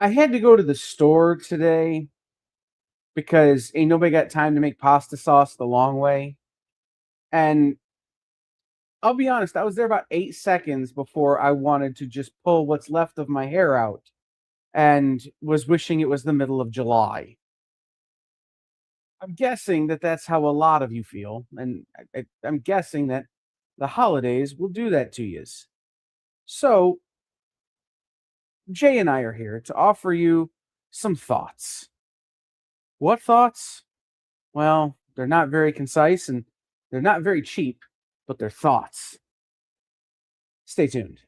I had to go to the store today because ain't nobody got time to make pasta sauce the long way. And I'll be honest, I was there about 8 seconds before I wanted to just pull what's left of my hair out and was wishing it was the middle of July. I'm guessing that that's how a lot of you feel. And I'm guessing that the holidays will do that to you. So, Jay and I are here to offer you some thoughts. What thoughts? Well, they're not very concise and they're not very cheap, but they're thoughts. Stay tuned.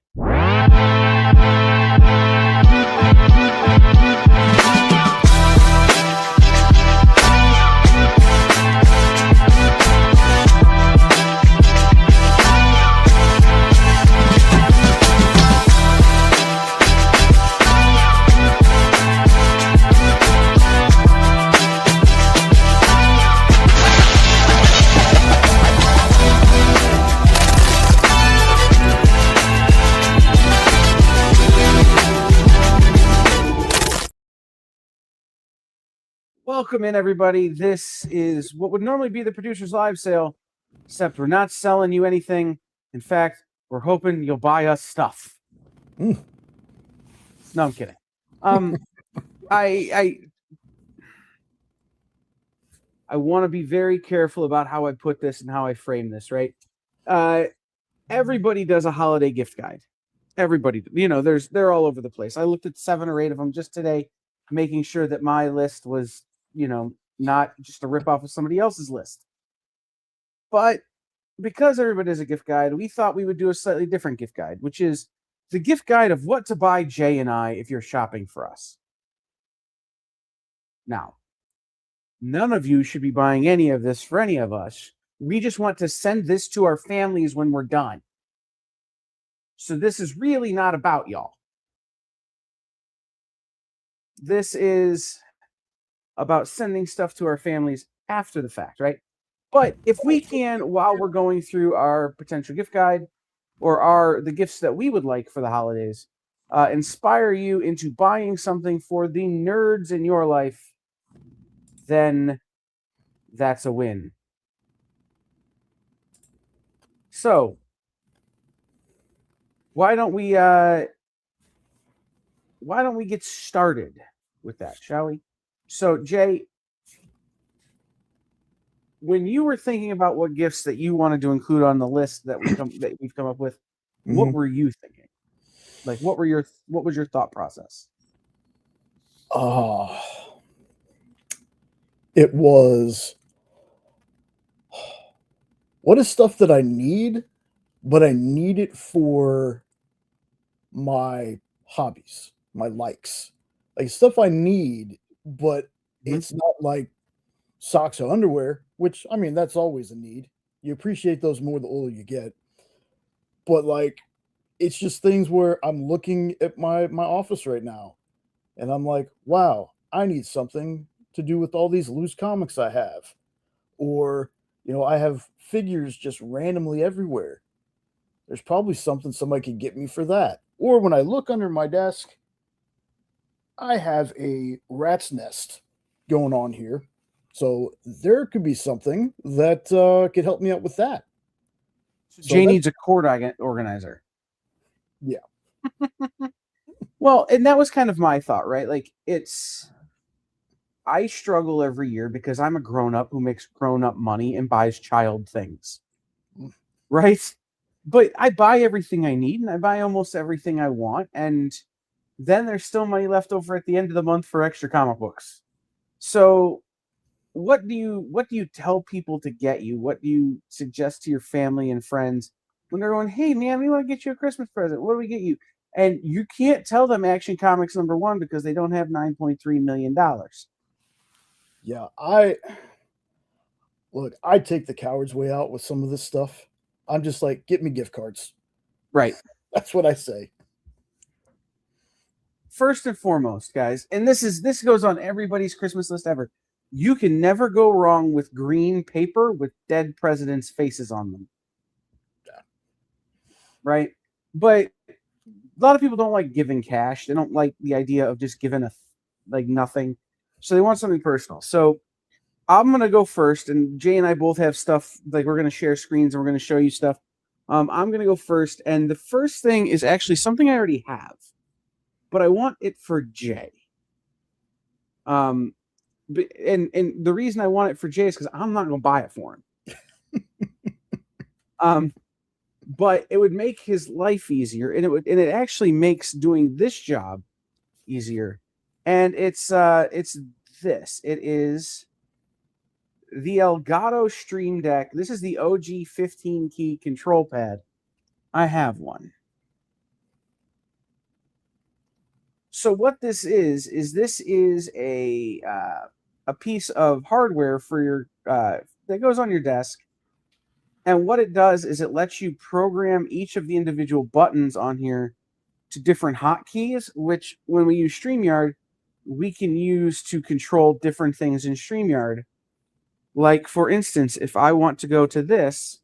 Welcome in, everybody. This is what would normally be the producer's live sale, except we're not selling you anything. In fact, we're hoping you'll buy us stuff. No, I'm kidding. I want to be very careful about how I put this and how I frame this, right? Everybody does a holiday gift guide. Everybody, they're all over the place. I looked at 7 or 8 of them just today, making sure that my list was, not just a ripoff of somebody else's list. But because everybody has a gift guide, we thought we would do a slightly different gift guide, which is the gift guide of what to buy Jay and I if you're shopping for us. Now, none of you should be buying any of this for any of us. We just want to send this to our families when we're done. So this is really not about y'all. This is about sending stuff to our families after the fact, right? But if we can, while we're going through our potential gift guide or the gifts that we would like for the holidays, inspire you into buying something for the nerds in your life, then that's a win. So, why don't we get started with that, shall we? So, Jay, when you were thinking about what gifts that you wanted to include on the list that we've come up with, what were you thinking? Like, what was your thought process? It was what is stuff that I need, but I need it for my hobbies, my likes. Like stuff I need, but it's not like socks or underwear, which I mean that's always a need. You appreciate those more the older you get. But like it's just things where I'm looking at my office right now and I'm like, wow, I need something to do with all these loose comics I have. Or, I have figures just randomly everywhere. There's probably something somebody could get me for that. Or when I look under my desk, I have a rat's nest going on here. So there could be something that could help me out with that. So Jay needs a cord organizer. Yeah. Well, and that was kind of my thought, right? Like I struggle every year because I'm a grown-up who makes grown-up money and buys child things. Right? But I buy everything I need and I buy almost everything I want. And then there's still money left over at the end of the month for extra comic books. So what do you tell people to get you? What do you suggest to your family and friends when they're going, hey man, we want to get you a Christmas present. What do we get you? And you can't tell them Action Comics #1 because they don't have $9.3 million. Yeah, I take the coward's way out with some of this stuff. I'm just like, get me gift cards. Right. That's what I say. First and foremost, guys, and this goes on everybody's Christmas list ever. You can never go wrong with green paper with dead presidents' faces on them. Yeah. Right? But lot of people don't like giving cash. They don't like the idea of just giving nothing. So they want something personal. So I'm gonna go first, and Jay and I both have stuff. Like, we're gonna share screens and we're gonna show you stuff. I'm gonna go first, and the first thing is actually something I already have, but I want it for Jay. And the reason I want it for Jay is because I'm not gonna buy it for him. But it would make his life easier, and it actually makes doing this job easier. And it's this. It is the Elgato Stream Deck. This is the OG 15 key control pad. I have one. So what this is a piece of hardware for your that goes on your desk. And what it does is it lets you program each of the individual buttons on here to different hotkeys, which when we use StreamYard, we can use to control different things in StreamYard. Like, for instance, if I want to go to this,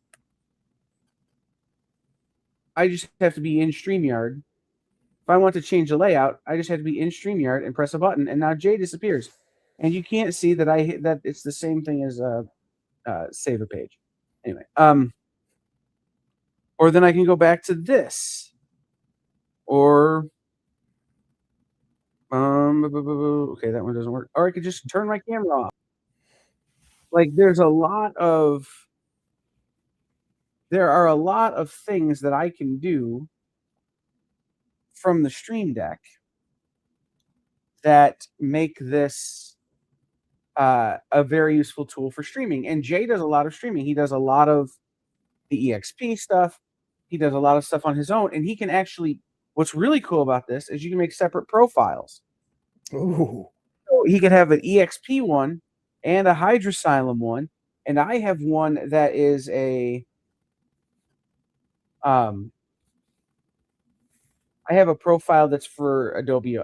I just have to be in StreamYard. If I want to change the layout, I just have to be in StreamYard and press a button, and now Jay disappears. And you can't see that it's the same thing as save a page. Anyway, or then I can go back to this, or okay, that one doesn't work. Or I could just turn my camera off. Like, there are a lot of things that I can do from the Stream Deck that make this a very useful tool for streaming. And Jay does a lot of streaming. He does a lot of the EXP stuff. He does a lot of stuff on his own, and he can actually. What's really cool about this is you can make separate profiles. Ooh. So he could have an EXP one and a Hydrosylum one, and I have one that is a I have a profile that's for Adobe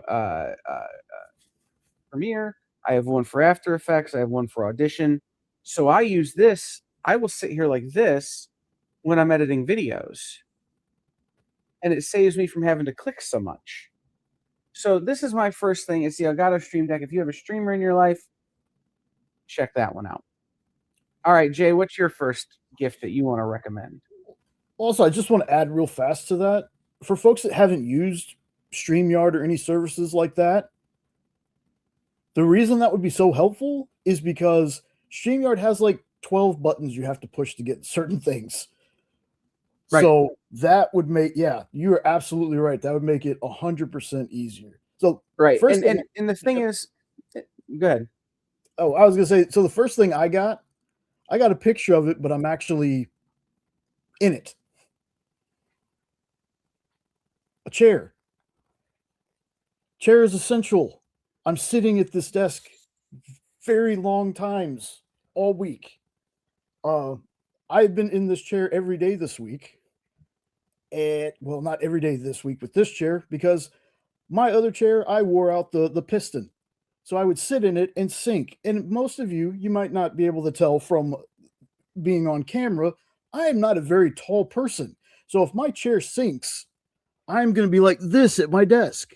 Premiere. I have one for After Effects. I have one for Audition. So I use this. I will sit here like this when I'm editing videos, and it saves me from having to click so much. So this is my first thing. It's the Elgato Stream Deck. If you have a streamer in your life, check that one out. All right, Jay, what's your first gift that you want to recommend? Also, I just want to add real fast to that. For folks that haven't used StreamYard or any services like that, the reason that would be so helpful is because StreamYard has like 12 buttons you have to push to get certain things. Right. So that would make, you are absolutely right. That would make it 100% easier. So right. And the thing is, go ahead. Oh, I was going to say, so the first thing I got a picture of it, but I'm actually in it. A chair. Chair is essential. I'm sitting at this desk very long times all week. I've been in this chair every day this week. And well, not every day this week with this chair, because my other chair, I wore out the piston. So I would sit in it and sink. And most of you might not be able to tell from being on camera, I am not a very tall person. So if my chair sinks, I'm going to be like this at my desk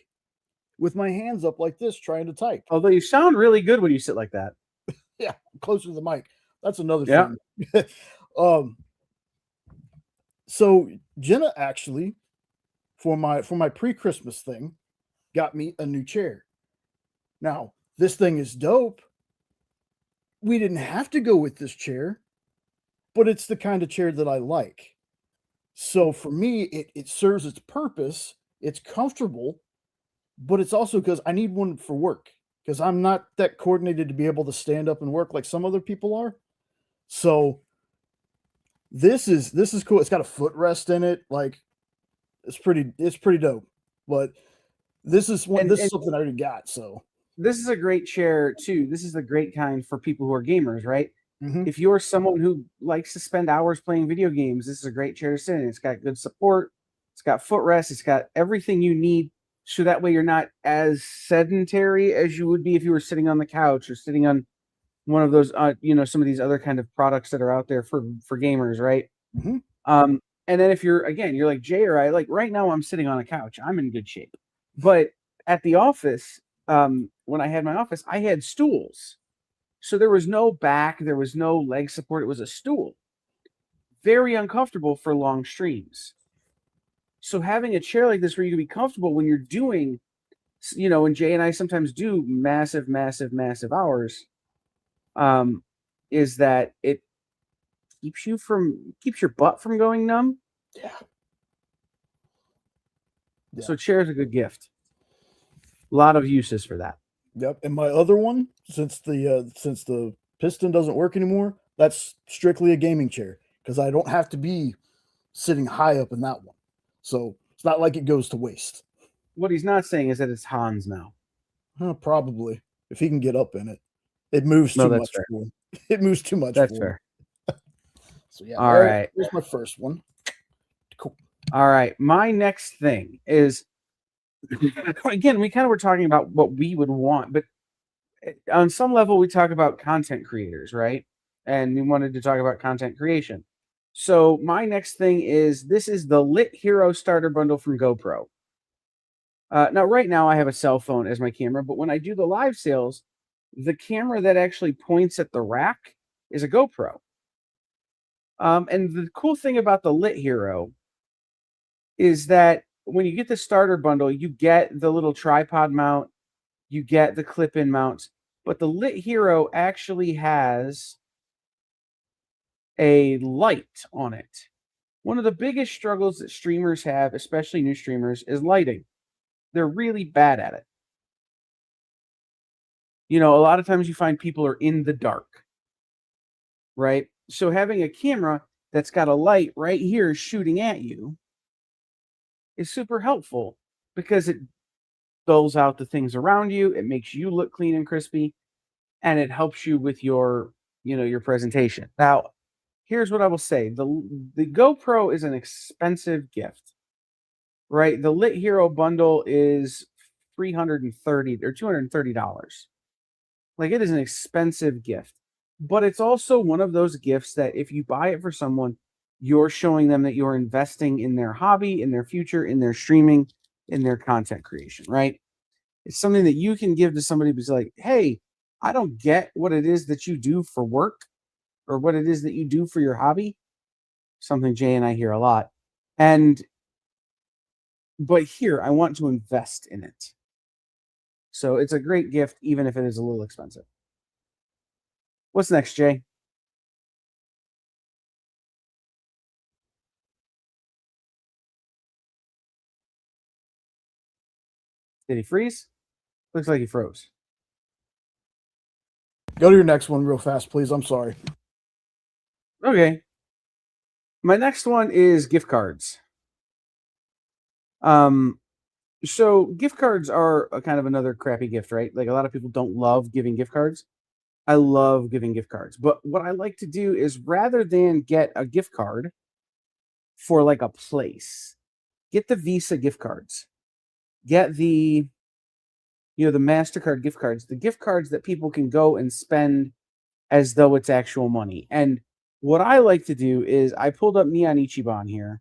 with my hands up like this, trying to type. Although you sound really good when you sit like that. Yeah, closer to the mic. That's another thing. So Jenna actually, for my pre-Christmas thing, got me a new chair. Now, this thing is dope. We didn't have to go with this chair, but it's the kind of chair that I like. So for me, it serves its purpose. It's comfortable, but it's also because I need one for work, because I'm not that coordinated to be able to stand up and work like some other people are. So this is cool. It's got a footrest in it. Like, it's pretty dope. But this is something I already got. So this is a great chair too. This is the great kind for people who are gamers, right? Mm-hmm. If you're someone who likes to spend hours playing video games, this is a great chair to sit in. It's got good support. It's got footrest. It's got everything you need. So that way you're not as sedentary as you would be if you were sitting on the couch or sitting on one of those, some of these other kind of products that are out there for gamers, right? Mm-hmm. And then if you're like Jay or I, like right now I'm sitting on a couch. I'm in good shape. But at the office, when I had my office, I had stools. So there was no back, there was no leg support. It was a stool. Very uncomfortable for long streams. So having a chair like this where you can be comfortable when you're doing, and Jay and I sometimes do massive, massive, massive hours, is that it keeps your butt from going numb. Yeah. So chair is a good gift. A lot of uses for that. Yep. And my other one, since the piston doesn't work anymore, that's strictly a gaming chair because I don't have to be sitting high up in that one. So it's not like it goes to waste. What he's not saying is that it's Hans now. Probably. If he can get up in it. It moves too much for him. It moves too much that's for fair. him. So yeah. All right. Here's my first one. Cool. All right. My next thing is, again, we kind of were talking about what we would want, but on some level we talk about content creators, right? And we wanted to talk about content creation. So my next thing is, this is the Lit Hero starter bundle from GoPro. Now, right now I have a cell phone as my camera, but when I do the live sales, the camera that actually points at the rack is a GoPro. And the cool thing about the Lit Hero is that when you get the starter bundle, you get the little tripod mount, you get the clip-in mounts, but the Lit Hero actually has a light on it. One of the biggest struggles that streamers have, especially new streamers, is lighting. They're really bad at it. A lot of times you find people are in the dark, right? So having a camera that's got a light right here shooting at you is super helpful because it dulls out the things around you. It makes you look clean and crispy, and it helps you with your presentation. Now, here's what I will say. The GoPro is an expensive gift, right? The Lit Hero bundle is $330 or $230. Like, it is an expensive gift, but it's also one of those gifts that if you buy it for someone, you're showing them that you're investing in their hobby, in their future, in their streaming, in their content creation, right? It's something that you can give to somebody who's like, hey, I don't get what it is that you do for work or what it is that you do for your hobby. Something Jay and I hear a lot. But here, I want to invest in it. So it's a great gift, even if it is a little expensive. What's next, Jay? Did he freeze? Looks like he froze. Go to your next one real fast, please. I'm sorry. Okay. My next one is gift cards. So gift cards are a kind of another crappy gift, right? Like, a lot of people don't love giving gift cards. I love giving gift cards. But what I like to do is, rather than get a gift card for like a place, get the Visa gift cards. Get the MasterCard gift cards, the gift cards that people can go and spend as though it's actual money. And what I like to do is, I pulled up Neon Ichiban here,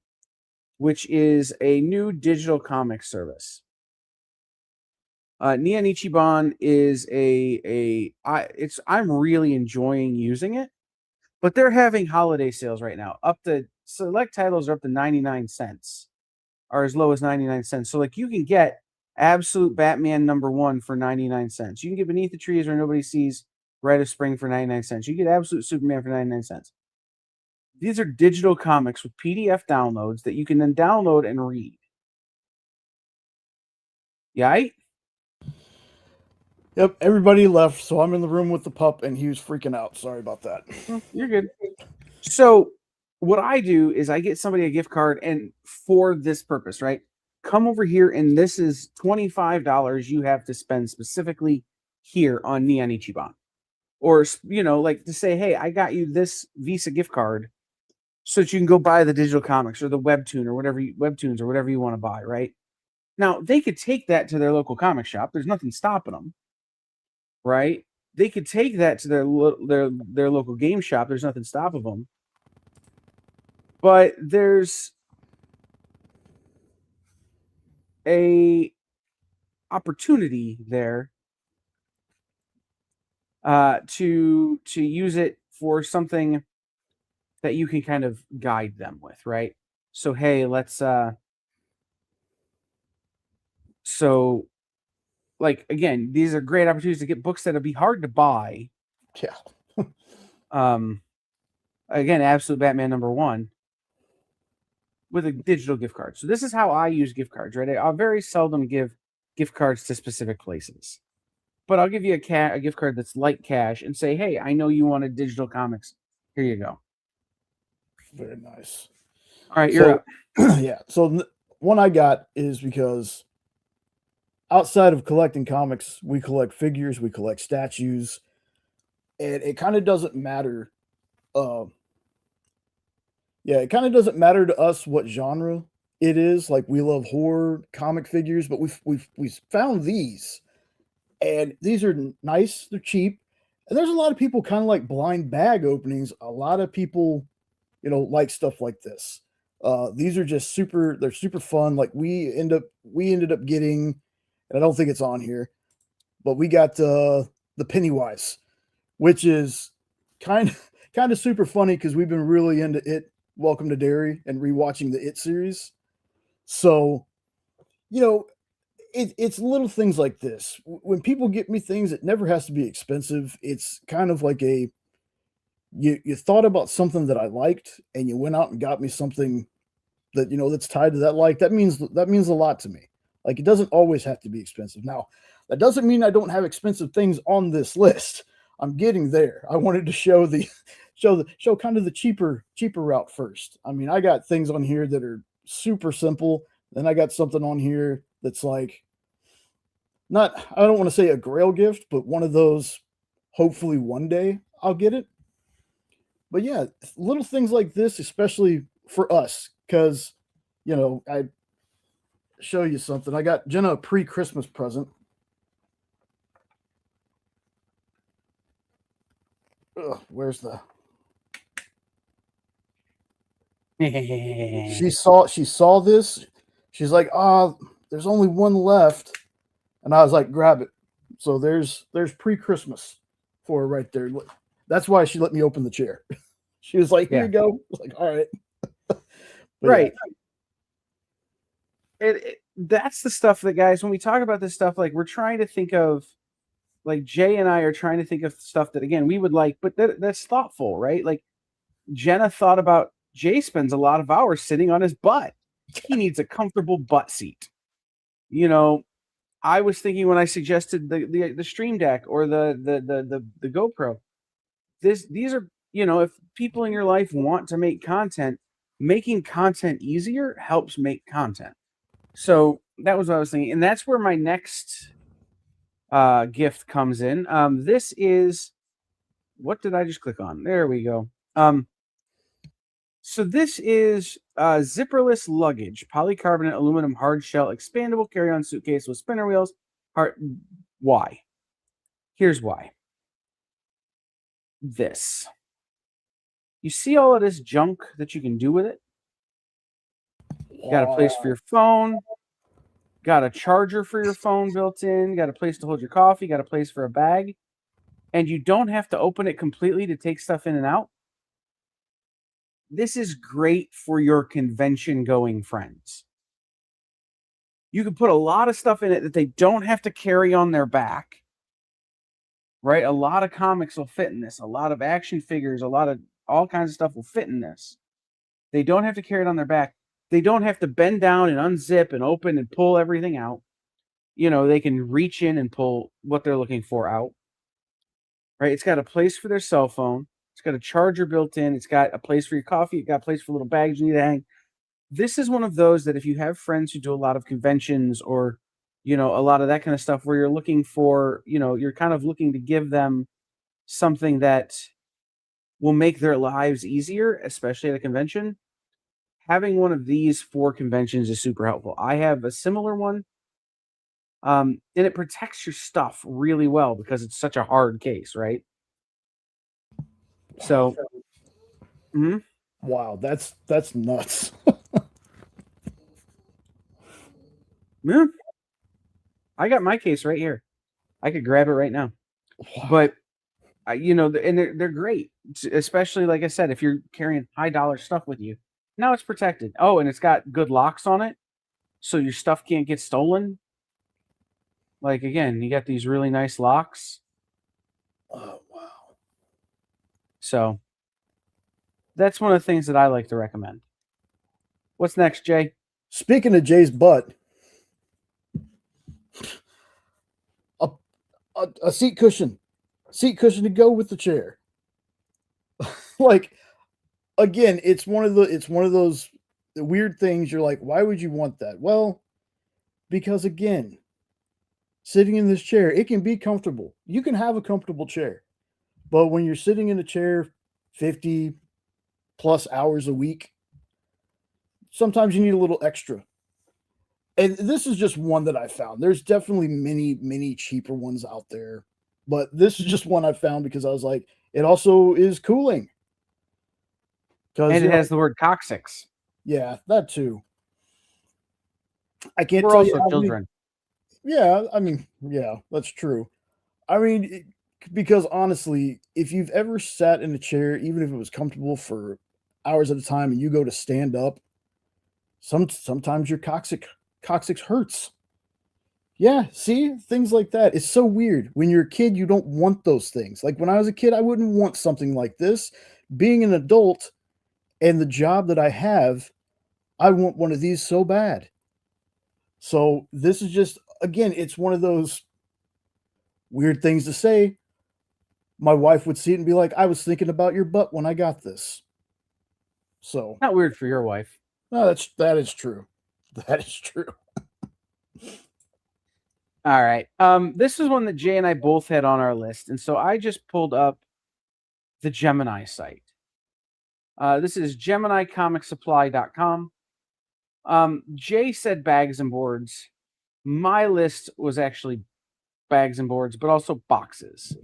which is a new digital comic service. Neon Ichiban is I'm really enjoying using it, but they're having holiday sales right now. Select titles are up to 99 cents, or as low as 99 cents. So like, you can get Absolute Batman #1 for 99 cents. You can get Beneath the Trees Where Nobody Sees, Rite of Spring for 99 cents. You get Absolute Superman for 99 cents. These are digital comics with PDF downloads that you can then download and read. Yeah. Yep, everybody left, so I'm in the room with the pup, and he was freaking out. Sorry about that. You're good. So what I do is, I get somebody a gift card, and for this purpose, right? Come over here, and this is $25 you have to spend specifically here on Neon Ichiban. Or, like, to say, hey, I got you this Visa gift card so that you can go buy the digital comics or the webtoons or whatever you want to buy, right? Now, they could take that to their local comic shop. There's nothing stopping them, right? They could take that to their local game shop. There's nothing stopping them. But there's a opportunity there to use it for something that you can kind of guide them with, right? So hey, let's so like again, these are great opportunities to get books that'll be hard to buy. Yeah. Again, Absolute Batman #1 with a digital gift card. So this is how I use gift cards, right? I'll very seldom give gift cards to specific places, but I'll give you a gift card that's like cash and say, hey, I know you wanted digital comics. Here you go. Very nice. All right, you're up. Yeah. So one I got is because outside of collecting comics, we collect figures, we collect statues, and it kind of doesn't matter. Yeah, it kind of doesn't matter to us what genre it is. Like we love horror comic figures, but we've found these, and these are nice. They're cheap, and there's a lot of people kind of like blind bag openings. A lot of people, like stuff like this. These are just super. They're super fun. Like we ended up getting, and I don't think it's on here, but we got the Pennywise, which is kind of super funny because we've been really into it. Welcome to Derry and rewatching the It series. So, it's little things like this. When people get me things, it never has to be expensive. It's kind of like you thought about something that I liked and you went out and got me something that that's tied to that like. That means a lot to me. Like it doesn't always have to be expensive. Now, that doesn't mean I don't have expensive things on this list. I'm getting there. I wanted to show kind of the cheaper route first. I mean, I got things on here that are super simple. Then I got something on here that's like I don't want to say a grail gift, but one of those hopefully one day I'll get it. But yeah, little things like this, especially for us, because I show you something. I got Jenna a pre-Christmas present. Ugh, where's the she saw this. She's like, there's only one left. And I was like, grab it. So there's pre-Christmas for her right there. That's why she let me open the chair. She was like, here you go. I was like, all right. Right. Yeah. That's the stuff that, guys, when we talk about this stuff, like we're trying to think of, like Jay and I are trying to think of stuff that, again, we would like, but that's thoughtful, right? Like Jenna thought about, Jay spends a lot of hours sitting on his butt. He needs a comfortable butt seat. I was thinking when I suggested the Stream Deck or the GoPro, these are, if people in your life want to make content, making content easier helps make content. So that was what I was thinking, and that's where my next gift comes in. This is, what did I just click on? There we go. So this is zipperless luggage, polycarbonate aluminum hard shell, expandable carry-on suitcase with spinner wheels. Why? Here's why. This. You see all of this junk that you can do with it? Got a place for your phone. Got a charger for your phone built in. Got a place to hold your coffee. Got a place for a bag. And you don't have to open it completely to take stuff in and out. This is great for your convention-going friends. You can put a lot of stuff in it that they don't have to carry on their back. Right? A lot of comics will fit in this. A lot of action figures, all kinds of stuff will fit in this. They don't have to carry it on their back. They don't have to bend down and unzip and open and pull everything out. They can reach in and pull what they're looking for out. Right? It's got a place for their cell phone. It's got a charger built in. It's got a place for your coffee. It's got a place for little bags you need to hang. This is one of those that if you have friends who do a lot of conventions or, a lot of that kind of stuff where you're looking for, you're kind of looking to give them something that will make their lives easier, especially at a convention. Having one of these for conventions is super helpful. I have a similar one. And it protects your stuff really well because it's such a hard case, right? So, wow, that's nuts. Yeah. I got my case right here. I could grab it right now. But and they're great, especially like I said, if you're carrying high dollar stuff with you. Now it's protected. Oh, and it's got good locks on it, so your stuff can't get stolen. Like again, you got these really nice locks. Oh wow. So that's one of the things that I like to recommend. What's next, Jay? Speaking of Jay's butt, a seat cushion to go with the chair. Like, again, it's one of those weird things. You're like, why would you want that? Well, because again, sitting in this chair, it can be comfortable. You can have a comfortable chair, but when you're sitting in a chair 50 plus hours a week, sometimes you need a little extra. And this is just one that I found. There's definitely many cheaper ones out there, but this is just one I found because I was like, it also is cooling. And it has the word coccyx. Yeah, that too. I can't We're tell also you how children. yeah, I mean, yeah, that's true. I mean, because honestly, if you've ever sat in a chair, even if it was comfortable for hours at a time, and you go to stand up, sometimes your coccyx hurts. Yeah, see, things like that. It's so weird. When you're a kid, you don't want those things. Like when I was a kid, I wouldn't want something like this. Being an adult and the job that I have, I want one of these so bad. So this is just, again, it's one of those weird things to say. My wife would see it and be like, I was thinking about your butt when I got this. So Not weird for your wife. no, that is true. That is true. All right. This is one that Jay and I both had on our list, and so I just pulled up the Gemini site. This is GeminiComicSupply.com. Jay said bags and boards. My list was actually bags and boards, but also boxes.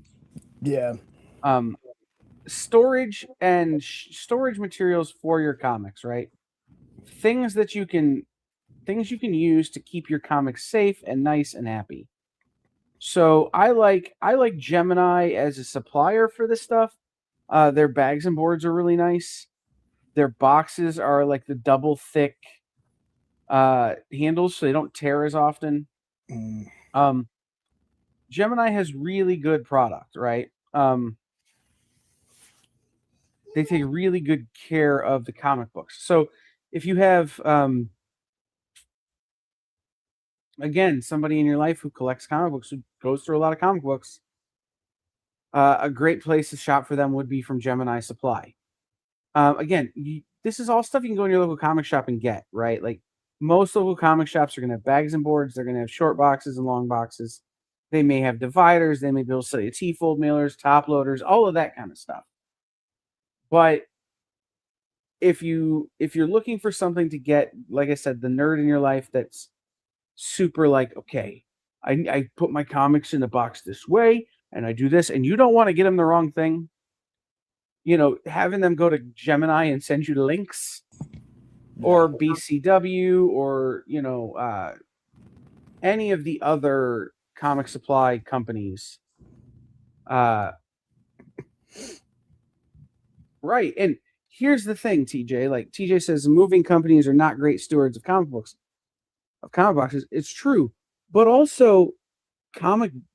Yeah. Storage and storage materials for your comics, right? Things you can use to keep your comics safe and nice and happy. So I like Gemini as a supplier for this stuff. Their bags and boards are really nice. Their boxes are like the double thick handles, so they don't tear as often. Gemini has really good product, right? They take really good care of the comic books. So if you have again, somebody in your life who collects comic books, who goes through a lot of comic books, a great place to shop for them would be from Gemini Supply. Again, this is all stuff you can go in your local comic shop and get, right? Like most local comic shops are going to have bags and boards. They're going to have short boxes and long boxes. They may have dividers. They may be able to sell you T-fold mailers, top loaders, all of that kind of stuff. But if you're looking for something to get, like I said, the nerd in your life that's super like, okay, I put my comics in the box this way and I do this, and you don't want to get them the wrong thing, having them go to Gemini and send you links or BCW or any of the other comic supply companies, right. And here's the thing, TJ, like TJ says, moving companies are not great stewards of comic boxes. It's true, but also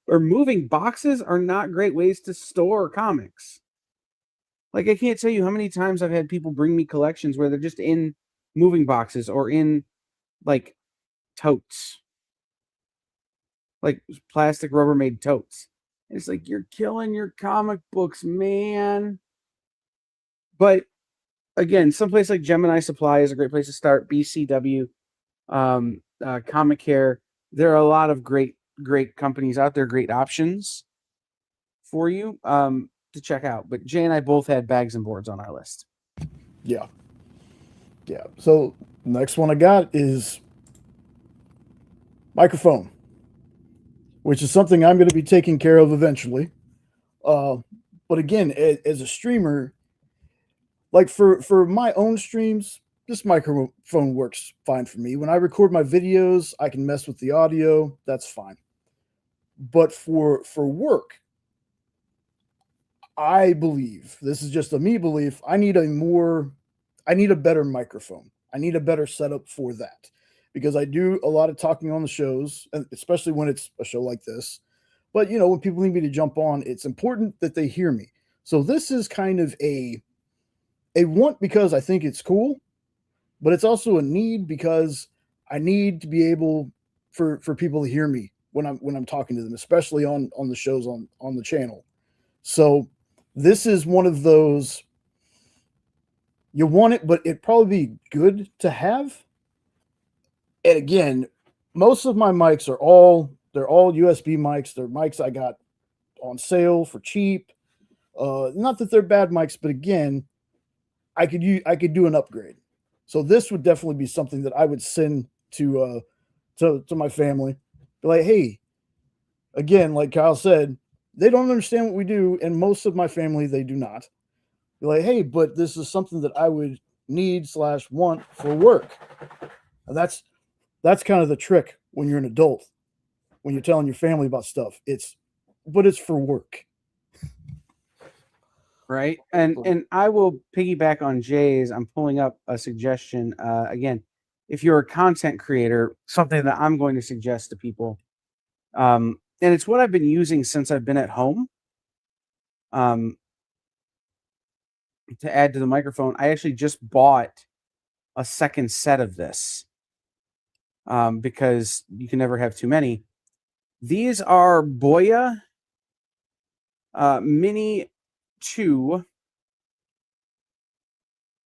moving boxes are not great ways to store comics. Like, I can't tell you how many times I've had people bring me collections where they're just in moving boxes or in like totes, like plastic Rubbermaid totes. And it's like, you're killing your comic books, man. But again, someplace like Gemini Supply is a great place to start. BCW, Comic Care. There are a lot of great companies out there, great options for you to check out. But Jay and I both had bags and boards on our list. Yeah. So next one I got is microphone, which is something I'm going to be taking care of eventually. But again, as a streamer, like for my own streams, this microphone works fine for me. When I record my videos, I can mess with the audio. That's fine. But for work, I believe, this is just a me belief, I need a better microphone. I need a better setup for that because I do a lot of talking on the shows, and especially when it's a show like this. But when people need me to jump on, it's important that they hear me. So this is kind of a want because I think it's cool, but it's also a need because I need to be able for people to hear me when I'm talking to them, especially on the shows on the channel. So this is one of those, you want it, but it'd probably be good to have. And again, most of my mics are all USB mics. They're mics I got on sale for cheap. Not that they're bad mics, but again, I could do an upgrade. So this would definitely be something that I would send to my family. Be like, hey, again, like Kyle said, they don't understand what we do, and most of my family, they do not. Be like, hey, but this is something that I would need/want for work. And that's kind of the trick when you're an adult, when you're telling your family about stuff. It's for work. Right. And I will piggyback on Jay's. I'm pulling up a suggestion. Again, if you're a content creator, something that I'm going to suggest to people. And it's what I've been using since I've been at home. To add to the microphone, I actually just bought a second set of this. Because you can never have too many. These are Boya Mini 2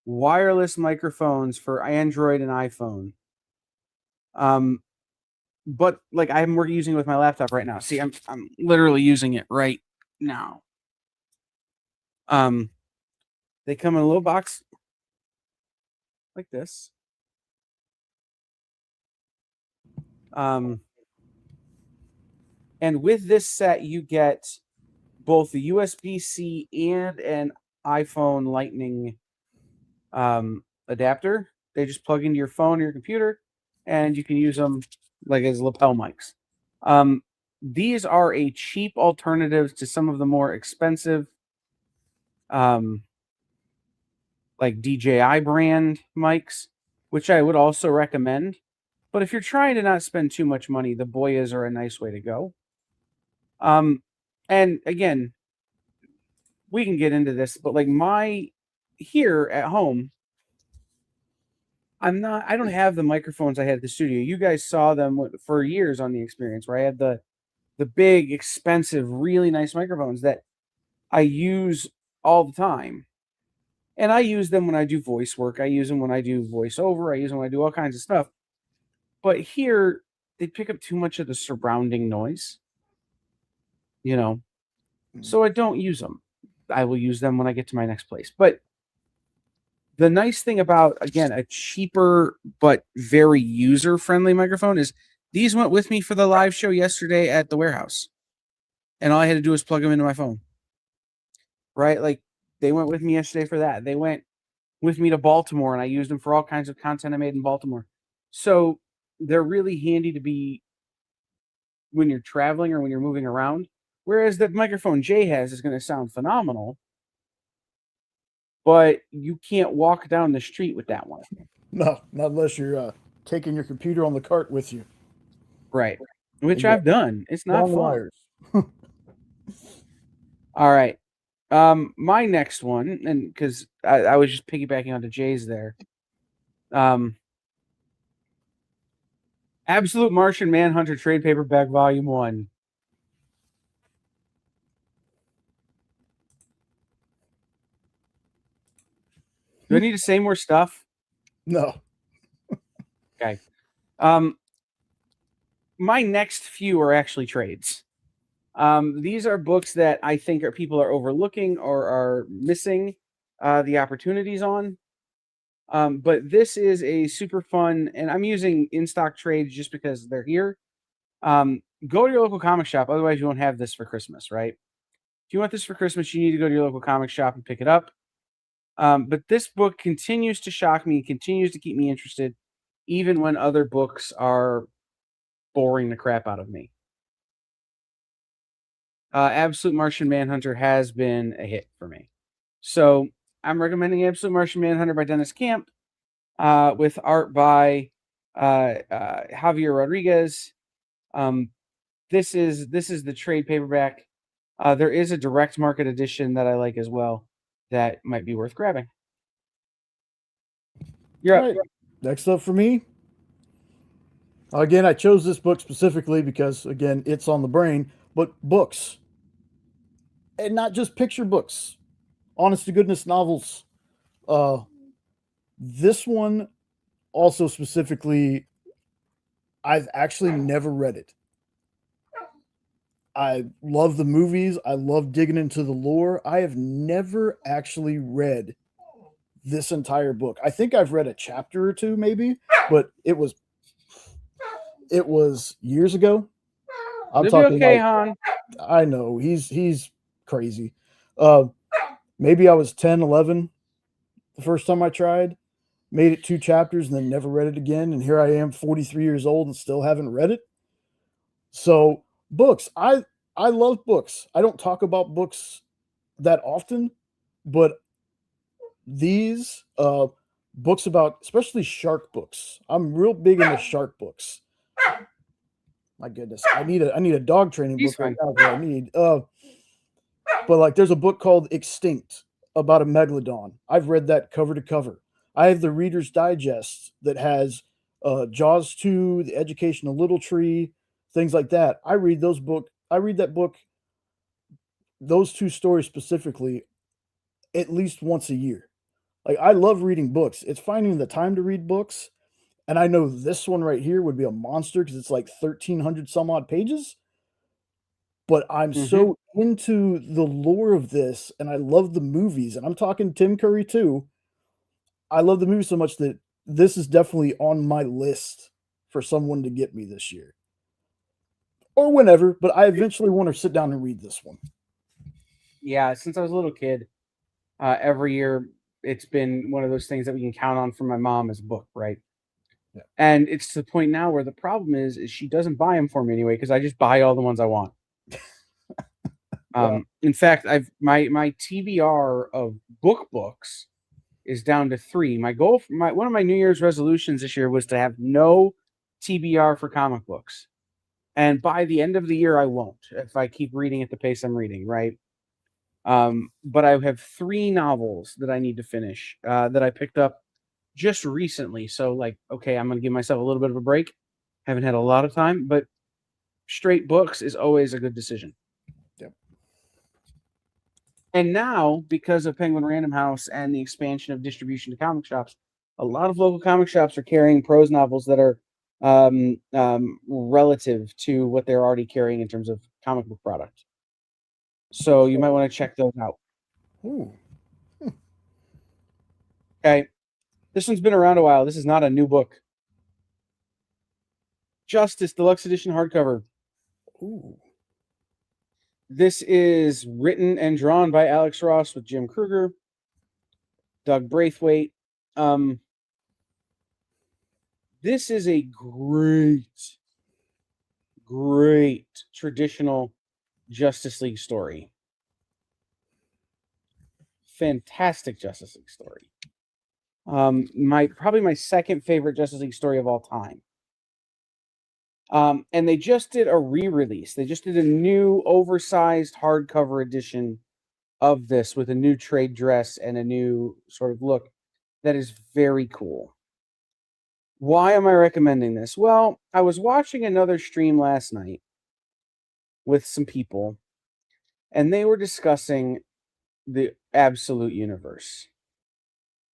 wireless microphones for Android and iPhone. But like I'm using it with my laptop right now. See, I'm literally using it right now. They come in a little box like this. And with this set, you get both the USB-C and an iPhone Lightning adapter. They just plug into your phone or your computer, and you can use them like as lapel mics. These are a cheap alternative to some of the more expensive, like DJI brand mics, which I would also recommend. But if you're trying to not spend too much money, the Boyas are a nice way to go. And again, we can get into this, but like here at home, I don't have the microphones I had at the studio. You guys saw them for years on the experience, where I had the big, expensive, really nice microphones that I use all the time. And I use them when I do voice work. I use them when I do voiceover. I use them when I do all kinds of stuff. But here, they pick up too much of the surrounding noise. So I don't use them. I will use them when I get to my next place. But the nice thing about, again, a cheaper but very user-friendly microphone is these went with me for the live show yesterday at the warehouse. And all I had to do was plug them into my phone. Right? Like, they went with me yesterday for that. They went with me to Baltimore, and I used them for all kinds of content I made in Baltimore. So they're really handy to be when you're traveling or when you're moving around. Whereas the microphone Jay has is going to sound phenomenal, but you can't walk down the street with that one. No, not unless you're taking your computer on the cart with you. Right. Which I've done. It's not fun. Wires. All right. My next one, and because I was just piggybacking onto Jay's there. Absolute Martian Manhunter Trade Paperback Volume 1. Do I need to say more stuff? No. Okay. My next few are actually trades. These are books that I think people are overlooking or are missing the opportunities on. But this is a super fun, and I'm using in-stock trades just because they're here. Go to your local comic shop. Otherwise, you won't have this for Christmas, right? If you want this for Christmas, you need to go to your local comic shop and pick it up. But this book continues to shock me, continues to keep me interested, even when other books are boring the crap out of me. Absolute Martian Manhunter has been a hit for me. So I'm recommending Absolute Martian Manhunter by Dennis Camp, with art by Javier Rodriguez. This is the trade paperback. There is a direct market edition that I like as well that might be worth grabbing. You're up. All right. Next up for me. Again, I chose this book specifically because, again, it's on the brain, but books. And not just picture books, honest to goodness novels. This one also specifically, I've actually never read it. I love the movies. I love digging into the lore. I have never actually read this entire book. I think I've read a chapter or two, maybe, but it was years ago. I'm You'll be talking okay, like, Han. I know he's crazy. Maybe I was 10, 11 the first time I tried, made it 2 chapters and then never read it again. And here I am, 43 years old and still haven't read it. So books, I love books. I don't talk about books that often, but these books about, especially shark books. I'm real big into shark books. My goodness, I need a dog training He's book right fine. now. That I need. But like, there's a book called Extinct about a megalodon. I've read that cover to cover. I have the Reader's Digest that has Jaws 2, The Education of Little Tree, things like that. I read that book, those 2 stories specifically, at least once a year. Like, I love reading books. It's finding the time to read books. And I know this one right here would be a monster because it's like 1,300 some odd pages. But I'm Mm-hmm. so into the lore of this, and I love the movies, and I'm talking Tim Curry too. I love the movie so much that this is definitely on my list for someone to get me this year or whenever. But I eventually want to sit down and read this one. Yeah, since I was a little kid, every year it's been one of those things that we can count on from my mom as a book, right? Yeah. And it's to the point now where the problem is she doesn't buy them for me anyway because I just buy all the ones I want. Yeah. In fact, I've my TBR of books is down to 3. My goal for one of my New Year's resolutions this year was to have no TBR for comic books. And by the end of the year I won't if I keep reading at the pace I'm reading, right? But I have 3 novels that I need to finish that I picked up just recently. So like, okay, I'm gonna give myself a little bit of a break. Haven't had a lot of time, but straight books is always a good decision. Yep. And now, because of Penguin Random House and the expansion of distribution to comic shops, a lot of local comic shops are carrying prose novels that are relative to what they're already carrying in terms of comic book product. So you might want to check those out. Ooh. Okay. This one's been around a while. This is not a new book. Justice Deluxe Edition hardcover. Ooh. This is written and drawn by Alex Ross with Jim Kruger, Doug Braithwaite. This is a great traditional Justice League story. Fantastic Justice League story. Probably my second favorite Justice League story of all time. And they just did a re-release. They just did a new oversized hardcover edition of this with a new trade dress and a new sort of look that is very cool. Why am I recommending this? Well, I was watching another stream last night with some people, and they were discussing the Absolute Universe.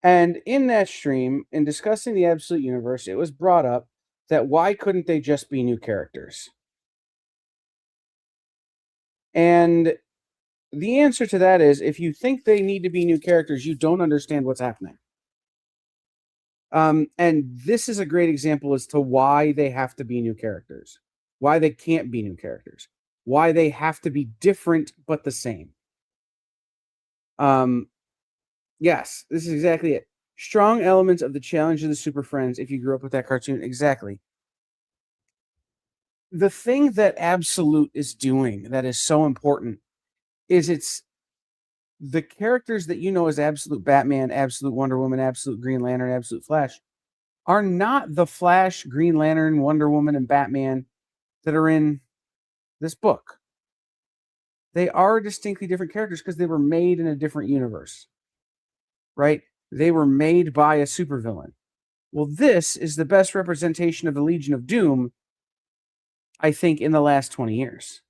And in that stream, in discussing the Absolute Universe, it was brought up that why couldn't they just be new characters? And the answer to that is if you think they need to be new characters, you don't understand what's happening. And this is a great example as to why they have to be new characters, why they can't be new characters, why they have to be different but the same. Yes, this is exactly it. Strong elements of the Challenge of the Super Friends. If you grew up with that cartoon, exactly. The thing that Absolute is doing that is so important is it's the characters that you know as Absolute Batman, Absolute Wonder Woman, Absolute Green Lantern, Absolute Flash are not the Flash, Green Lantern, Wonder Woman, and Batman that are in this book. They are distinctly different characters because they were made in a different universe, right? They were made by a supervillain. Well, this is the best representation of the Legion of Doom, I think, in the last 20 years.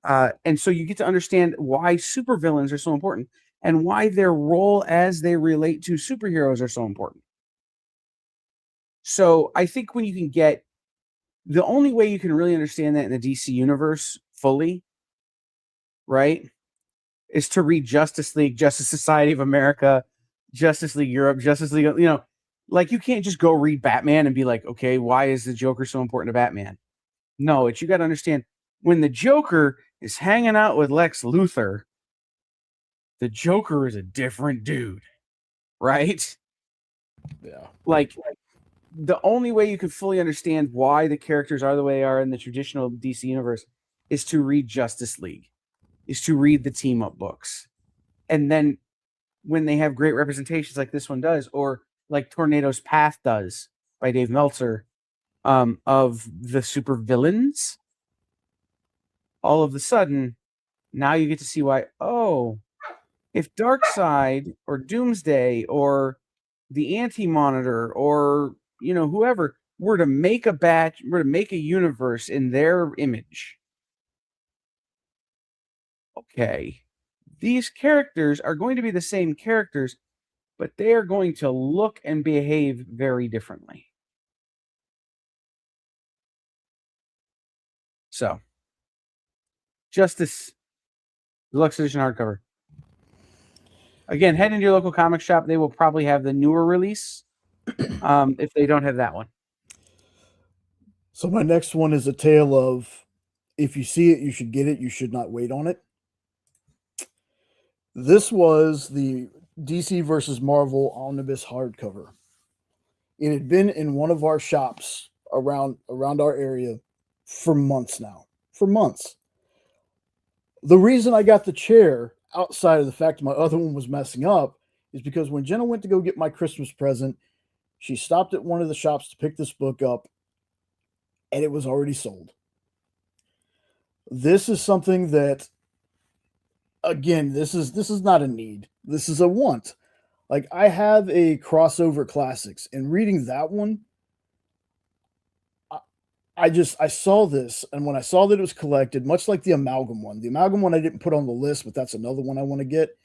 And so you get to understand why supervillains are so important and why their role as they relate to superheroes are so important. So I think when you can get the only way you can really understand that in the DC universe fully, right, is to read Justice League, Justice Society of America, Justice League Europe, Justice League, like you can't just go read Batman and be like, okay, why is the Joker so important to Batman? No, you got to understand when the Joker is hanging out with Lex Luthor, the Joker is a different dude, right? Yeah. Like the only way you can fully understand why the characters are the way they are in the traditional DC universe is to read Justice League, is to read the team up books. And then when they have great representations like this one does, or like Tornado's Path does by Dave Meltzer, of the super villains, all of a sudden, now you get to see why, if Darkseid or Doomsday or the Anti-Monitor or whoever were to make a universe in their image, okay, these characters are going to be the same characters, but they are going to look and behave very differently. So, Justice Deluxe Edition hardcover. Again, head into your local comic shop. They will probably have the newer release if they don't have that one. So my next one is a tale of if you see it, you should get it. You should not wait on it. This was the DC versus Marvel omnibus hardcover. It had been in one of our shops around our area for months now. For months. The reason I got the chair, outside of the fact my other one was messing up, is because when Jenna went to go get my Christmas present, she stopped at one of the shops to pick this book up, and it was already sold. This is something that, again, this is not a need. This is a want. Like, I have a crossover classics, and reading that one, I saw this, and when I saw that it was collected, much like the Amalgam one I didn't put on the list, but that's another one I want to get.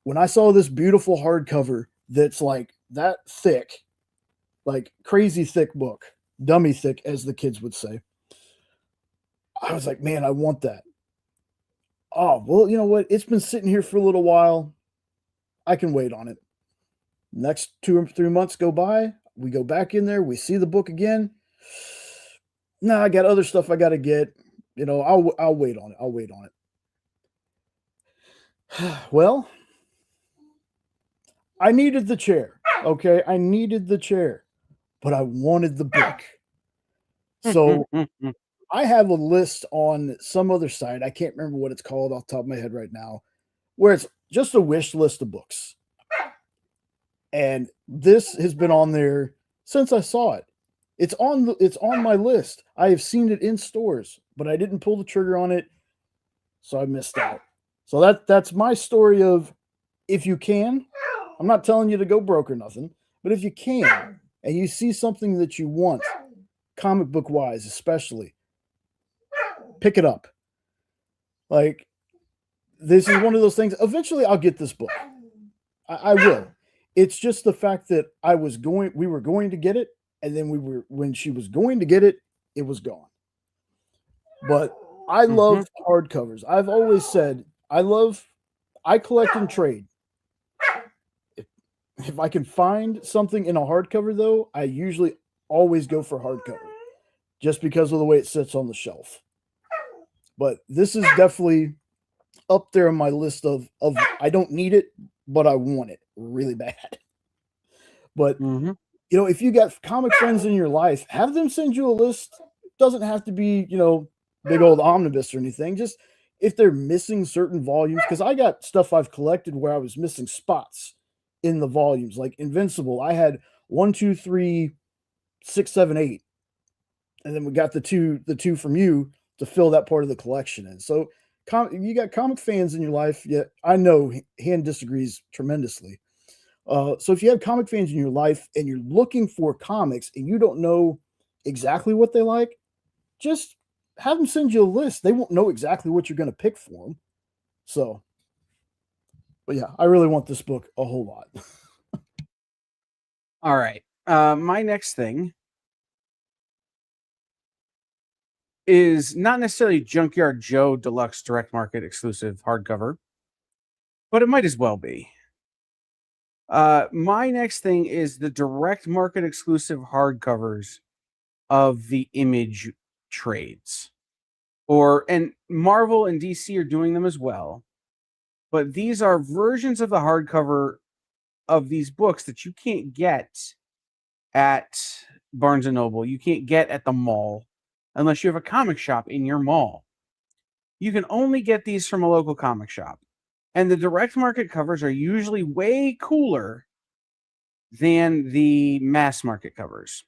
When I saw this beautiful hardcover that's like that thick, like crazy thick book, dummy thick, as the kids would say, I was like, man, I want that. Oh, well, you know what? It's been sitting here for a little while. I can wait on it. Next 2 or 3 months go by. We go back in there. We see the book again. No, I got other stuff I got to get. I'll wait on it. I'll wait on it. Well, I needed the chair. Okay. I needed the chair, but I wanted the book. So I have a list on some other site. I can't remember what it's called off the top of my head right now, where it's just a wish list of books. And this has been on there since I saw it. It's on my list. I have seen it in stores, but I didn't pull the trigger on it, so I missed out. So that's my story of, if you can, I'm not telling you to go broke or nothing, but if you can and you see something that you want, comic book wise especially, pick it up. Like, this is one of those things. Eventually I'll get this book. I will. It's just the fact that we were going to get it, and then when she was going to get it, it was gone. But I love hardcovers. I've always said I collect and trade. If I can find something in a hardcover, though, I usually always go for hardcover, just because of the way it sits on the shelf. But this is definitely up there on my list of I don't need it, but I want it really bad. But Mm-hmm. you know, if you got comic friends in your life, have them send you a list. Doesn't have to be, you know, big old omnibus or anything. Just if they're missing certain volumes, because I got stuff I've collected where I was missing spots in the volumes, like Invincible. I had 1, 2, 3, 6, 7, 8, and then we got the two from you to fill that part of the collection in. So you got comic fans in your life. Yeah, I know Han disagrees tremendously. So if you have comic fans in your life and you're looking for comics and you don't know exactly what they like, just have them send you a list. They won't know exactly what you're going to pick for them. So, but yeah, I really want this book a whole lot. All right. My next thing is not necessarily Junkyard Joe Deluxe Direct Market exclusive hardcover, but it might as well be. My next thing is the direct market exclusive hardcovers of the Image trades. And Marvel and DC are doing them as well. But these are versions of the hardcover of these books that you can't get at Barnes and Noble. You can't get at the mall unless you have a comic shop in your mall. You can only get these from a local comic shop. And the direct market covers are usually way cooler than the mass market covers.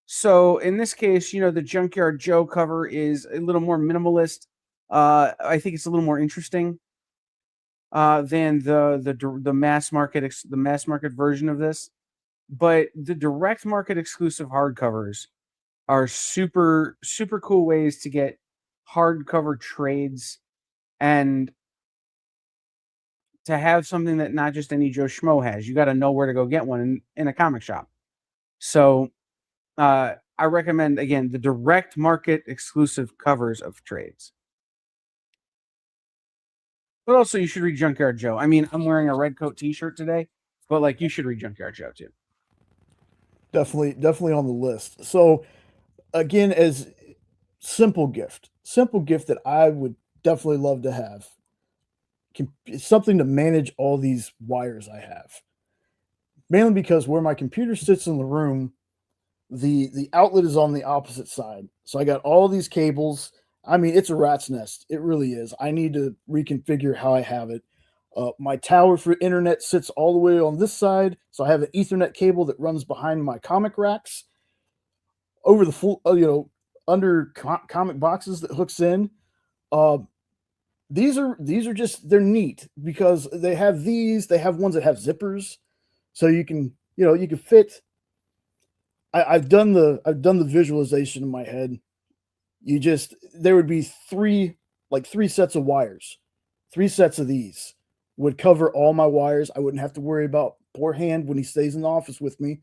So in this case, you know, the Junkyard Joe cover is a little more minimalist. I think it's a little more interesting than the mass market version of this. But the direct market exclusive hardcovers are super super cool ways to get hardcover trades and to have something that not just any Joe Schmo has. You got to know where to go get one in a comic shop. So I recommend, again, the direct market exclusive covers of trades. But also, you should read Junkyard Joe. I mean, I'm wearing a Red Coat t-shirt today, but like, you should read Junkyard Joe too. Definitely on the list. So again, as simple gift that I would definitely love to have. It's something to manage all these wires I have. Mainly because where my computer sits in the room, the outlet is on the opposite side. So I got all these cables. I mean, it's a rat's nest. It really is. I need to reconfigure how I have it. My tower for internet sits all the way on this side. So I have an Ethernet cable that runs behind my comic racks over the full, under comic boxes that hooks in. Uh, these are just, they're neat because they have these. They have ones that have zippers, so you can fit. I've done the visualization in my head. There would be three sets of wires, 3 sets of these would cover all my wires. I wouldn't have to worry about poor hand when he stays in the office with me.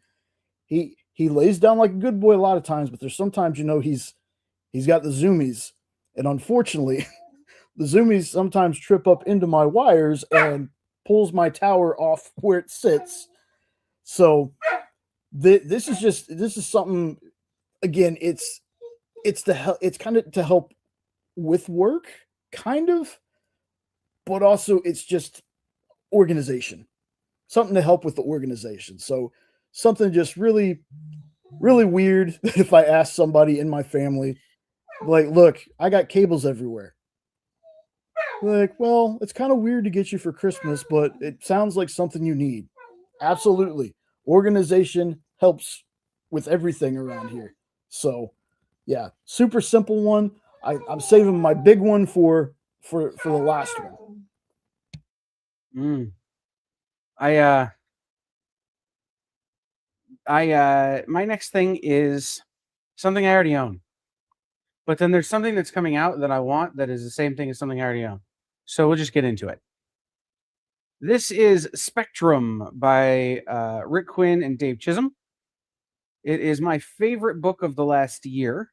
He lays down like a good boy a lot of times, but there's sometimes, he's got the zoomies, and unfortunately, the zoomies sometimes trip up into my wires and pulls my tower off where it sits. So this is something. Again, it's kind of to help with work, kind of, but also it's just organization, something to help with the organization. So something just really, really weird. If I ask somebody in my family, like, look, I got cables everywhere. Like, well, it's kind of weird to get you for Christmas, but it sounds like something you need. Absolutely. Organization helps with everything around here. So, yeah, super simple one. I'm saving my big one for the last one. My next thing is something I already own. But then there's something that's coming out that I want that is the same thing as something I already own. So we'll just get into it. This is Spectrum by Rick Quinn and Dave Chisholm. It is my favorite book of the last year.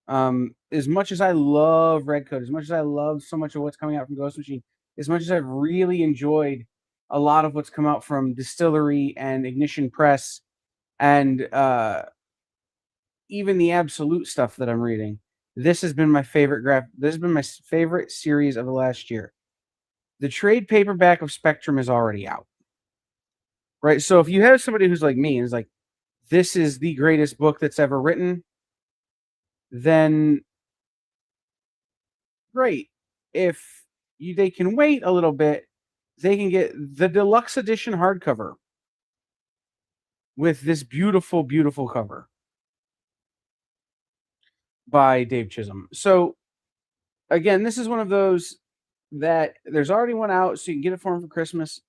As much as I love Red Coat, as much as I love so much of what's coming out from Ghost Machine, as much as I've really enjoyed a lot of what's come out from Distillery and Ignition Press and even the Absolute stuff that I'm reading, this has been my favorite this has been my favorite series of the last year. The trade paperback of Spectrum is already out. Right? So if you have somebody who's like me and is like, this is the greatest book that's ever written, then great. If they can wait a little bit, they can get the deluxe edition hardcover with this beautiful, beautiful cover by Dave Chisholm. So again, this is one of those that there's already one out, so you can get it for him for Christmas.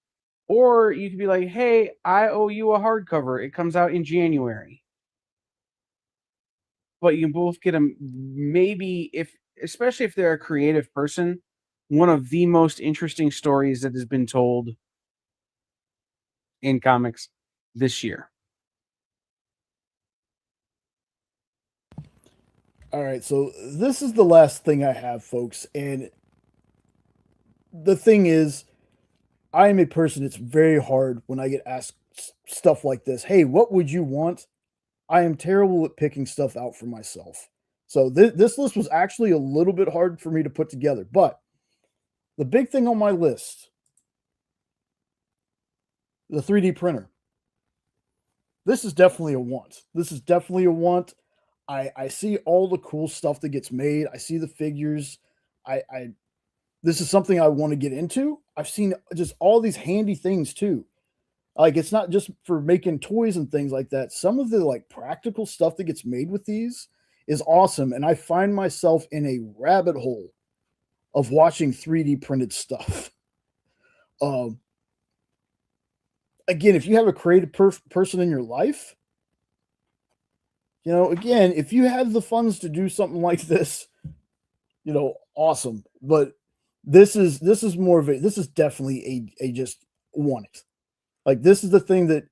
Or you could be like, hey, I owe you a hardcover. It comes out in January. But you can both get them, maybe, especially if they're a creative person, one of the most interesting stories that has been told in comics this year. All right, so this is the last thing I have, folks. And the thing is, I am a person, it's very hard when I get asked stuff like this. Hey, what would you want? I am terrible at picking stuff out for myself. So this list was actually a little bit hard for me to put together. But the big thing on my list, the 3D printer. This is definitely a want. This is definitely a want. I see all the cool stuff that gets made. I see the figures. I this is something I want to get into. I've seen just all these handy things too. Like, it's not just for making toys and things like that. Some of the like practical stuff that gets made with these is awesome. And I find myself in a rabbit hole of watching 3D printed stuff. Again, if you have a creative person in your life, you know, again, if you have the funds to do something like this, you know, awesome. But this is more of this is definitely a just want it. Like, this is the thing that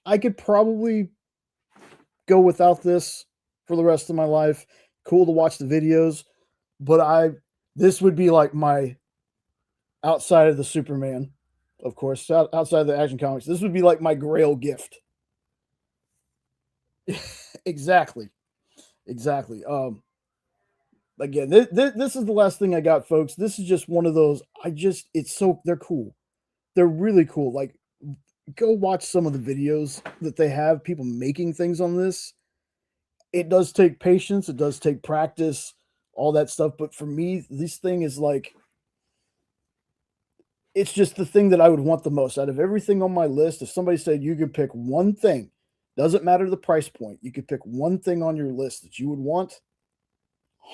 I could probably go without this for the rest of my life. Cool to watch the videos, but this would be like my, outside of the Superman, of course, outside of the Action Comics, this would be like my Grail gift. Exactly. Again, this is the last thing I got, folks. This is just one of those. They're cool. They're really cool. Like, go watch some of the videos that they have, people making things on this. It does take patience. It does take practice, all that stuff. But for me, this thing is like, it's just the thing that I would want the most out of everything on my list. If somebody said you could pick one thing, doesn't matter the price point, you could pick one thing on your list that you would want,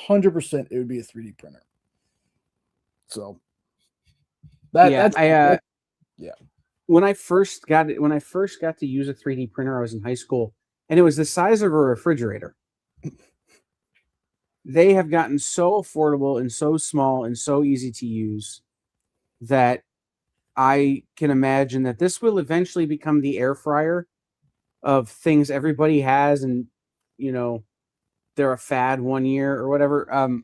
100% it would be a 3D printer. So yeah. When I first got to use a 3D printer, I was in high school, and it was the size of a refrigerator. They have gotten so affordable and so small and so easy to use that I can imagine that this will eventually become the air fryer of things everybody has, and you know, they're a fad one year or whatever,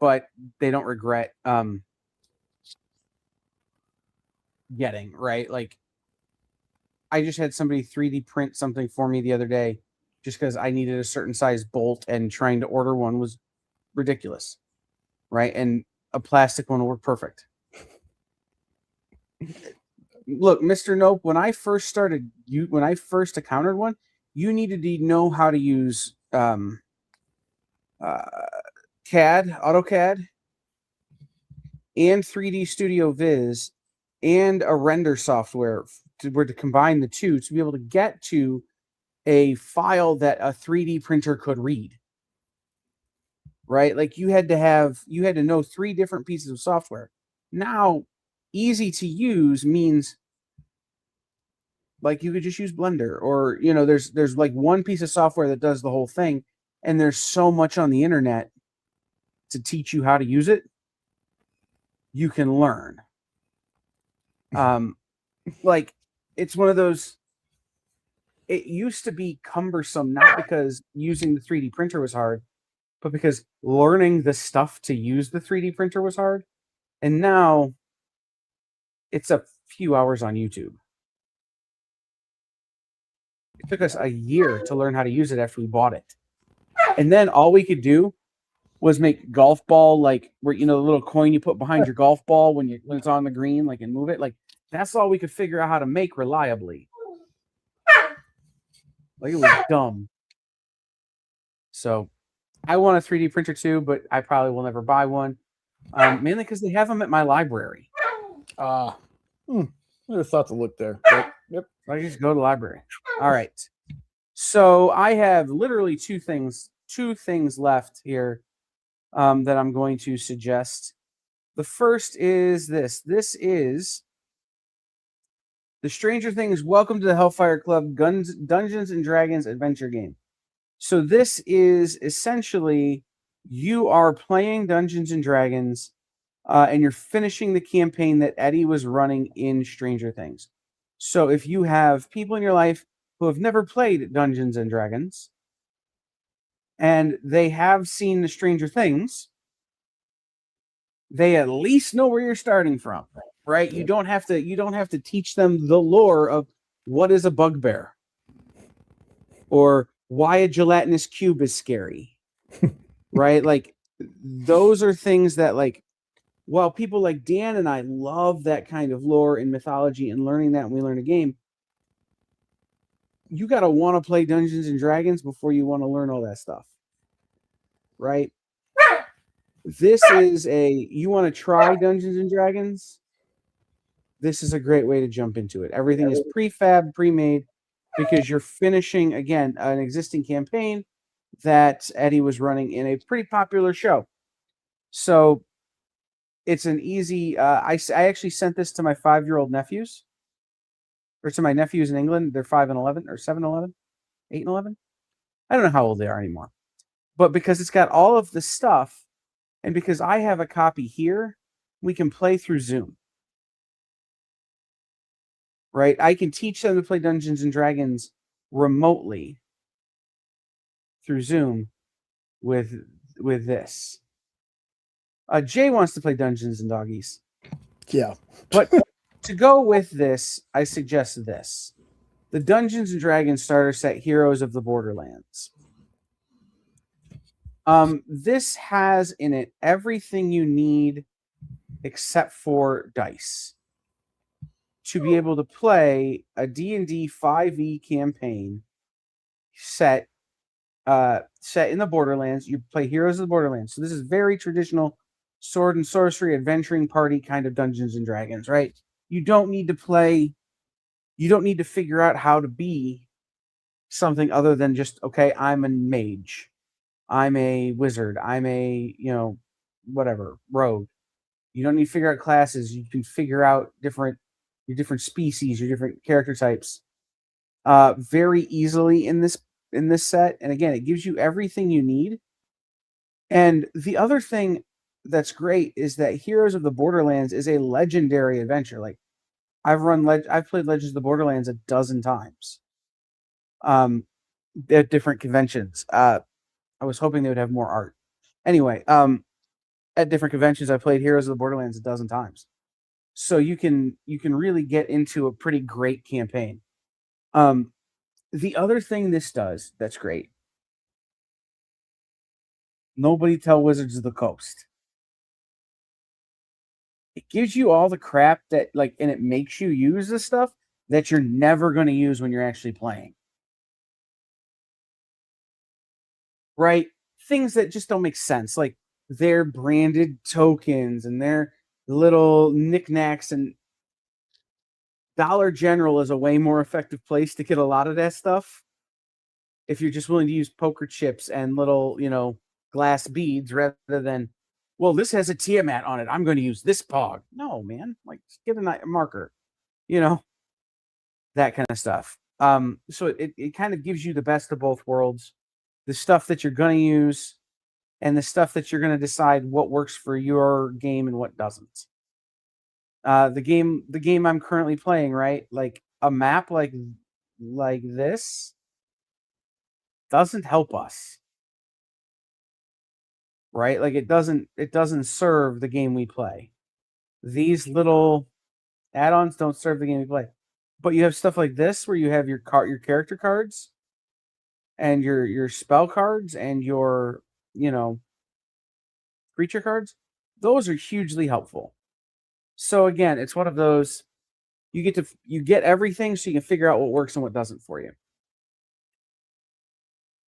but they don't regret getting, right? Like, I just had somebody 3D print something for me the other day just because I needed a certain size bolt, and trying to order one was ridiculous, right? And a plastic one will work perfect. Look, Mr. Nope, when I first encountered one, you needed to know how to use AutoCAD, and 3D Studio Viz, and a render software to combine the two to be able to get to a file that a 3D printer could read. Right? Like, you had to know 3 different pieces of software. Now, easy to use means like you could just use Blender, or you know, there's like one piece of software that does the whole thing, and there's so much on the internet to teach you how to use it. You can learn. Like, it's one of those. It used to be cumbersome, not because using the 3D printer was hard, but because learning the stuff to use the 3D printer was hard. And now it's a few hours on YouTube. It took us a year to learn how to use it after we bought it. And then all we could do was make golf ball like where the little coin you put behind your golf ball when it's on the green, like and move it. Like that's all we could figure out how to make reliably. Like it was dumb. So I want a 3D printer too, but I probably will never buy one. Mainly because they have them at my library. I never thought to look there. But, yep. I just go to the library. All right. So I have literally two things left here that I'm going to suggest. The first is this. This is the Stranger Things Welcome to the Hellfire Club Dungeons and Dragons adventure game. So this is essentially you are playing Dungeons and Dragons and you're finishing the campaign that Eddie was running in Stranger Things. So if you have people in your life who have never played Dungeons and Dragons and they have seen the Stranger Things, they at least know where you're starting from, right? You don't have to teach them the lore of what is a bugbear or why a gelatinous cube is scary, right? Like those are things that like, well, people like Dan and I love that kind of lore and mythology and learning that when we learn a game. You got to want to play Dungeons and Dragons before you want to learn all that stuff, right? This is you want to try Dungeons and Dragons? This is a great way to jump into it. Everything is prefab, pre-made, because you're finishing, again, an existing campaign that Eddie was running in a pretty popular show. So it's an easy... I actually sent this to my 5-year-old nephews, or to my nephews in England. They're 5 and 11, or 7 and 11, 8 and 11. I don't know how old they are anymore. But because it's got all of the stuff, and because I have a copy here, we can play through Zoom. Right? I can teach them to play Dungeons and Dragons remotely through Zoom with this. Jay wants to play Dungeons and Doggies. Yeah. But to go with this, I suggest this. The Dungeons and Dragons starter set Heroes of the Borderlands. This has in it everything you need except for dice to be able to play a D&D 5e campaign set in the Borderlands. You play Heroes of the Borderlands. So this is very traditional sword and sorcery adventuring party kind of Dungeons and Dragons, right? You don't need to figure out how to be something other than just, okay, I'm a mage. I'm a wizard. I'm a, whatever, rogue. You don't need to figure out classes. You can figure out your different species, your different character types very easily in this set. And again, it gives you everything you need. And the other thing that's great is that Heroes of the Borderlands is a legendary adventure. Like I've played Legends of the Borderlands a dozen times at different conventions. I was hoping they would have more art. Anyway, at different conventions, I played Heroes of the Borderlands a dozen times. So you can really get into a pretty great campaign. The other thing this does that's great. Nobody tell Wizards of the Coast. It gives you all the crap that and it makes you use the stuff that you're never going to use when you're actually playing. Right? Things that just don't make sense. Like their branded tokens and their little knickknacks, and Dollar General is a way more effective place to get a lot of that stuff. If you're just willing to use poker chips and little, glass beads rather than, well, this has a Tiamat on it, I'm going to use this pog. No, man. Like, just get a marker. That kind of stuff. So it kind of gives you the best of both worlds. The stuff that you're going to use and the stuff that you're going to decide what works for your game and what doesn't. The game I'm currently playing, right? Like a map like this doesn't help us. Right? Like it doesn't serve the game we play. These little add-ons don't serve the game we play. But you have stuff like this where you have your character cards and your spell cards and your, creature cards, those are hugely helpful. So again, it's one of those you get everything so you can figure out what works and what doesn't for you.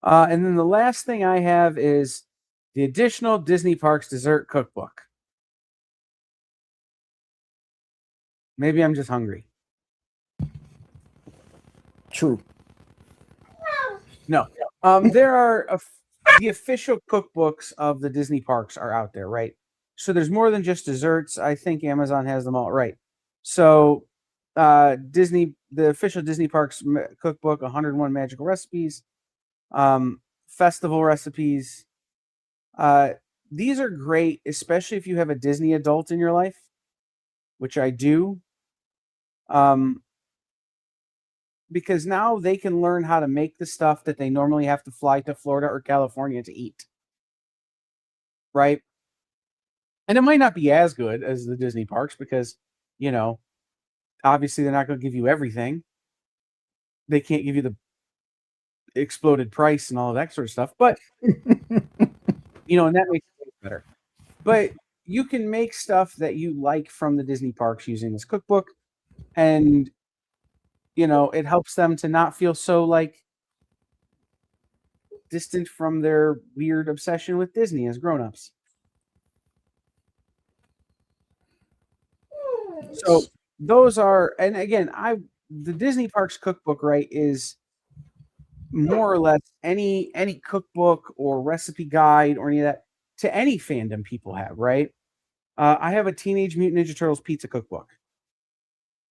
And then the last thing I have is the additional Disney Parks dessert cookbook. Maybe I'm just hungry. True. No. There are the official cookbooks of the Disney parks are out there, right? So there's more than just desserts. I think Amazon has them all, right? So the official Disney Parks cookbook, 101 magical recipes, festival recipes. These are great, especially if you have a Disney adult in your life, which I do. Because now they can learn how to make the stuff that they normally have to fly to Florida or California to eat. Right? And it might not be as good as the Disney parks because, obviously they're not going to give you everything. They can't give you the exploded price and all of that sort of stuff. But, and that makes it better. But you can make stuff that you like from the Disney parks using this cookbook. And it helps them to not feel so distant from their weird obsession with Disney as grown-ups. So those are, and again, the Disney Parks cookbook, right, is more or less any cookbook or recipe guide or any of that to any fandom people have, right? I have a Teenage Mutant Ninja Turtles pizza cookbook.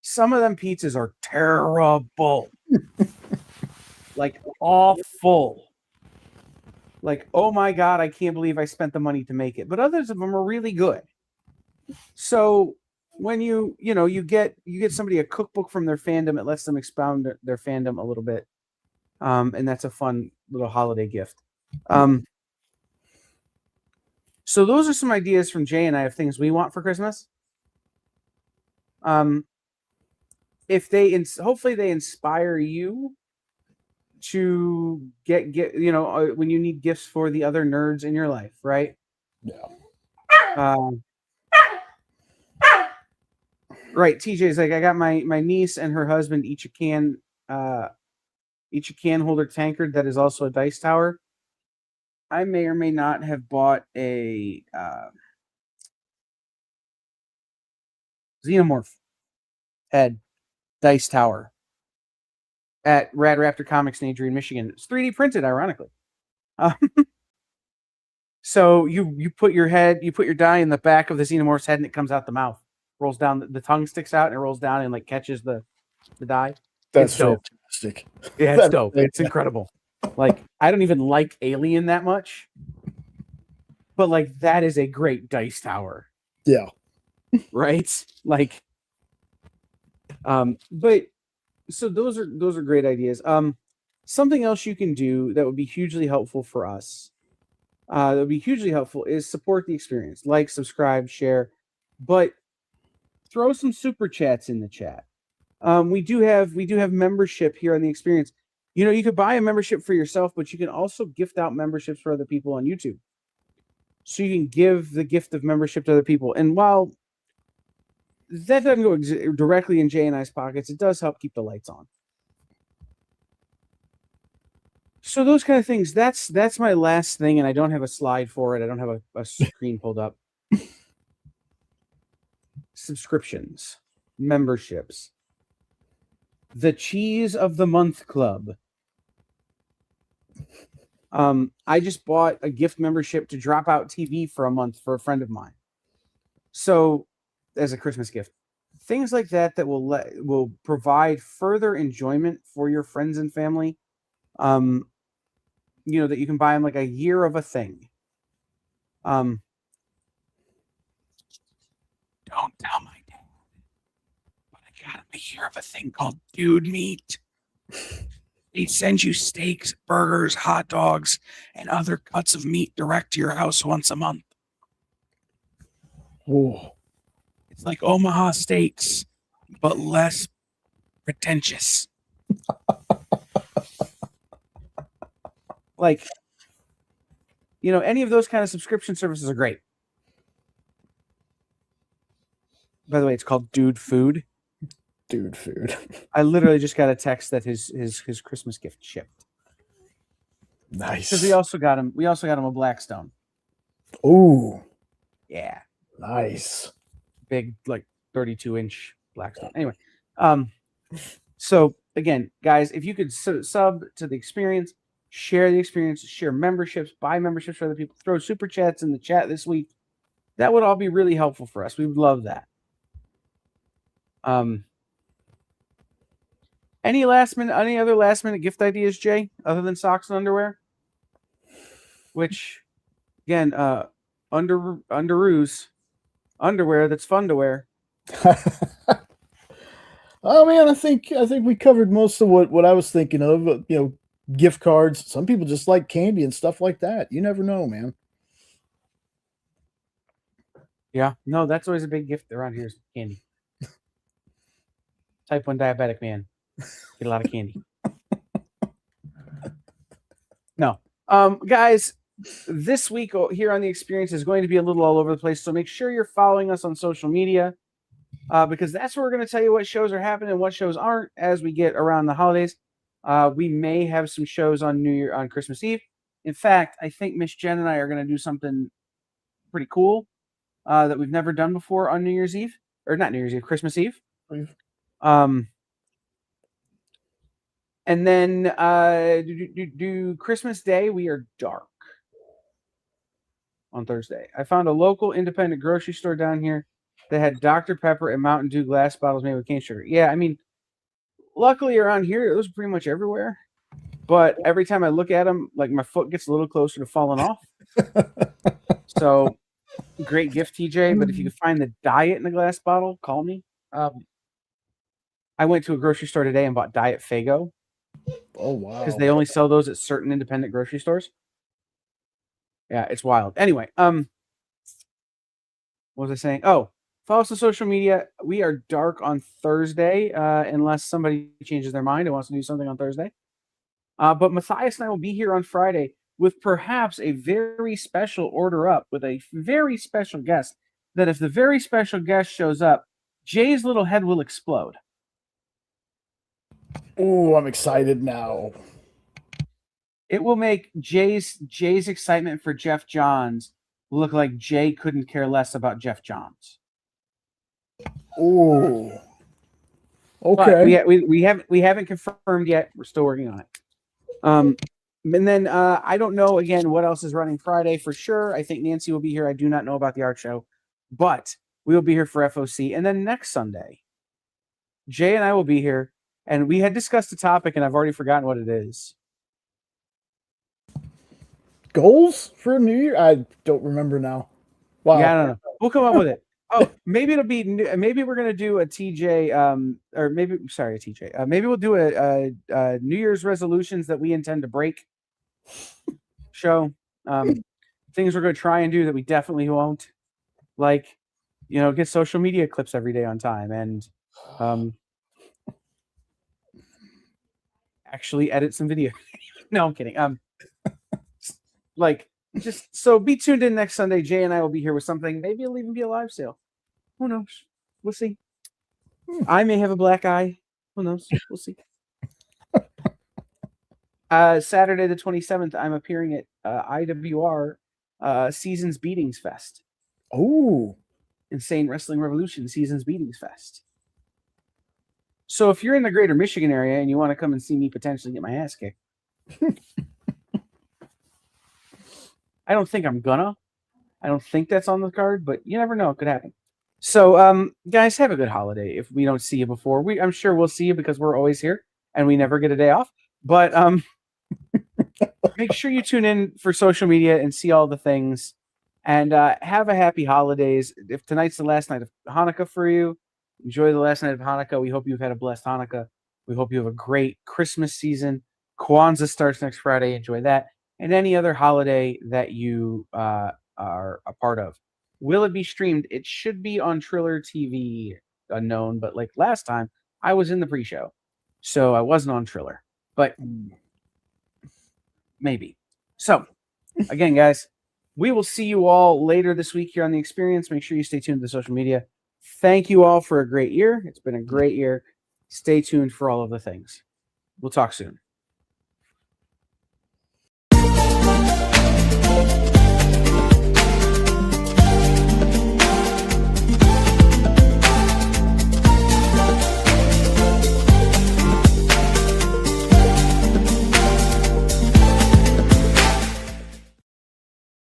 Some of them pizzas are terrible. Awful. Oh my God, I can't believe I spent the money to make it. But others of them are really good. So when you get somebody a cookbook from their fandom, it lets them expound their fandom a little bit. And that's a fun little holiday gift. So those are some ideas from Jay and I of things we want for Christmas. If hopefully they inspire you to get when you need gifts for the other nerds in your life, right? Yeah. Right. TJ's like, I got my niece and her husband each a can holder tankard that is also a dice tower. I may or may not have bought a Xenomorph head dice tower at Rad Raptor Comics in Adrian, Michigan. It's 3D printed, ironically. So you put your die in the back of the Xenomorph's head and it comes out the mouth. Rolls down, the tongue sticks out and it rolls down and catches the die. That's fantastic. Yeah, it's dope. It's incredible. I don't even like Alien that much, but that is a great dice tower. Yeah. Right? But so those are great ideas. Something else you can do that would be hugely helpful for us, that would be hugely helpful is support the experience. Like, subscribe, share, but throw some super chats in the chat. We do have membership here on the experience. You could buy a membership for yourself, but you can also gift out memberships for other people on YouTube. So you can give the gift of membership to other people. And while that doesn't go directly in Jay and I's pockets, it does help keep the lights on. So those kind of things, that's my last thing, and I don't have a slide for it. I don't have a screen pulled up. Subscriptions, memberships, the Cheese of the Month Club. I just bought a gift membership to Dropout TV for a month for a friend of mine. So, as a Christmas gift, things like that will provide further enjoyment for your friends and family. That you can buy them a year of a thing. Don't tell my dad, but I got him a year of a thing called Dude Meat. He sends you steaks, burgers, hot dogs, and other cuts of meat direct to your house once a month. Oh. It's like Omaha Steaks, but less pretentious. Any of those kind of subscription services are great. By the way, it's called Dude Food. Dude food. I literally just got a text that his Christmas gift shipped. Nice. Because we also got him a Blackstone. Ooh, Yeah. nice. Big, like 32-inch Blackstone. Anyway, so again, guys, if you could sub to the experience, share the experience, share memberships, buy memberships for other people, throw super chats in the chat this week, that would all be really helpful for us. We would love that. Any other last minute gift ideas, Jay, other than socks and underwear? Which, again, underoos, underwear that's fun to wear. Oh man, I think we covered most of what I was thinking of. Gift cards. Some people just like candy and stuff like that. You never know, man. Yeah, no, that's always a big gift around here is candy. Type 1 diabetic man. Get a lot of candy. No. Guys, this week here on The Experience is going to be a little all over the place, so make sure you're following us on social media because that's where we're going to tell you what shows are happening and what shows aren't as we get around the holidays. We may have some shows on Christmas Eve. In fact, I think Miss Jen and I are going to do something pretty cool that we've never done before on New Year's Eve. Or not New Year's Eve, Christmas Eve. And then Christmas Day, we are dark on Thursday. I found a local independent grocery store down here that had Dr. Pepper and Mountain Dew glass bottles made with cane sugar. Yeah, I mean, luckily around here, it was pretty much everywhere. But every time I look at them, like my foot gets a little closer to falling off. So, great gift, TJ. But if you can find the Diet in a glass bottle, call me. I went to a grocery store today and bought Diet Faygo. Oh wow! Because they only sell those at certain independent grocery stores. Yeah, it's wild. Anyway, what was I saying? Oh, follow us on social media. We are dark on Thursday, unless somebody changes their mind and wants to do something on Thursday. But Matthias and I will be here on Friday with perhaps a very special order up with a very special guest. That if the very special guest shows up, Jay's little head will explode. Oh, I'm excited now. It will make Jay's excitement for Jeff Johns look like Jay couldn't care less about Jeff Johns. Oh, okay. But we haven't confirmed yet. We're still working on it. And then I don't know again what else is running Friday for sure. I think Nancy will be here. I do not know about the art show, but we will be here for FOC. And then next Sunday, Jay and I will be here. And we had discussed the topic, and I've already forgotten what it is. Goals for New Year? I don't remember now. Wow. Yeah, I don't know. We'll come up with it. Oh, maybe maybe we're gonna do a TJ, or maybe a TJ. Maybe we'll do a New Year's resolutions that we intend to break show. Things we're gonna try and do that we definitely won't. Like, get social media clips every day on time, and actually edit some video. No, I'm kidding. Just so be tuned in next Sunday. Jay and I will be here with something. Maybe it'll even be a live sale. Who knows? We'll see. I may have a black eye. Who knows? We'll see. Saturday the 27th, I'm appearing at IWR Seasons Beatings Fest. Oh. Insane Wrestling Revolution Seasons Beatings Fest. So if you're in the greater Michigan area and you want to come and see me potentially get my ass kicked, I don't think I'm gonna. I don't think that's on the card, but you never know. It could happen. So, guys, have a good holiday. If we don't see you before, I'm sure we'll see you because we're always here and we never get a day off. But make sure you tune in for social media and see all the things. And have a happy holidays. If tonight's the last night of Hanukkah for you, enjoy the last night of Hanukkah. We hope you've had a blessed Hanukkah. We hope you have a great Christmas season. Kwanzaa starts next Friday. Enjoy that. And any other holiday that you are a part of. Will it be streamed? It should be on Triller TV, unknown. But like last time, I was in the pre-show. So I wasn't on Triller. But maybe. So, again, guys, we will see you all later this week here on The Experience. Make sure you stay tuned to the social media. Thank you all for a great year. It's been a great year. Stay tuned for all of the things. We'll talk soon.